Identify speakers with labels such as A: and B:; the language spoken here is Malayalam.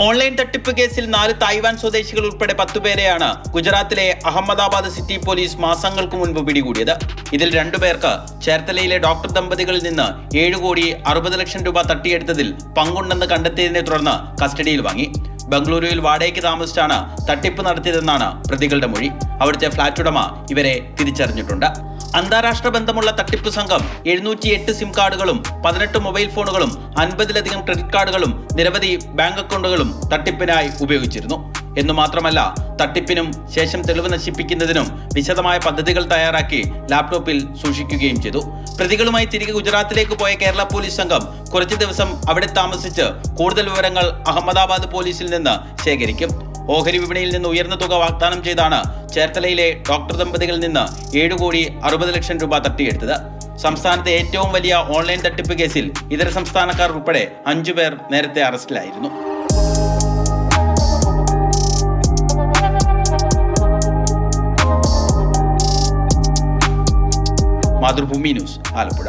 A: ഓൺലൈൻ തട്ടിപ്പ് കേസിൽ 4 തായ്വാൻ സ്വദേശികൾ ഉൾപ്പെടെ 10 പേരെയാണ് ഗുജറാത്തിലെ അഹമ്മദാബാദ് സിറ്റി പോലീസ് മാസങ്ങൾക്ക് മുൻപ് പിടികൂടിയത്. ഇതിൽ 2 പേർക്ക് ചേർത്തലയിലെ ഡോക്ടർ ദമ്പതികളിൽ നിന്ന് 7 കോടി 60 ലക്ഷം രൂപ തട്ടിയെടുത്തതിൽ പങ്കുണ്ടെന്ന് കണ്ടെത്തിയതിനെ തുടർന്ന് കസ്റ്റഡിയിൽ വാങ്ങി. ബംഗളൂരുവിൽ വാടകയ്ക്ക് താമസിച്ചാണ് തട്ടിപ്പ് നടത്തിയതെന്നാണ് പ്രതികളുടെ മൊഴി. അവിടുത്തെ ഫ്ളാറ്റ് ഉടമ ഇവരെ തിരിച്ചറിഞ്ഞിട്ടുണ്ട്. അന്താരാഷ്ട്ര ബന്ധമുള്ള തട്ടിപ്പ് സംഘം 708 സിം കാർഡുകളും 18 മൊബൈൽ ഫോണുകളും 50ലധികം ക്രെഡിറ്റ് കാർഡുകളും നിരവധി ബാങ്ക് അക്കൗണ്ടുകളും തട്ടിപ്പിനായി ഉപയോഗിച്ചിരുന്നു എന്നു മാത്രമല്ല, തട്ടിപ്പിനും ശേഷം തെളിവ് നശിപ്പിക്കുന്നതിനും വിശദമായ പദ്ധതികൾ തയ്യാറാക്കി ലാപ്ടോപ്പിൽ സൂക്ഷിക്കുകയും ചെയ്തു. പ്രതികളുമായി തിരികെ ഗുജറാത്തിലേക്ക് പോയ കേരള പോലീസ് സംഘം കുറച്ചു ദിവസം അവിടെ താമസിച്ച് കൂടുതൽ വിവരങ്ങൾ അഹമ്മദാബാദ് പോലീസിൽ നിന്ന് ശേഖരിക്കും. ഓഹരി വിപണിയിൽ നിന്ന് ഉയർന്ന തുക വാഗ്ദാനം ചെയ്താണ് ചേർത്തലയിലെ ഡോക്ടർ ദമ്പതികളിൽ നിന്ന് 7 കോടി 60 ലക്ഷം രൂപ തട്ടിയെടുത്തത്. സംസ്ഥാനത്തെ ഏറ്റവും വലിയ ഓൺലൈൻ തട്ടിപ്പ് കേസിൽ ഇതര സംസ്ഥാനക്കാർ ഉൾപ്പെടെ 5 പേർ നേരത്തെ അറസ്റ്റിലായിരുന്നു. മാതൃഭൂമി ന്യൂസ്, ആലപ്പുഴ.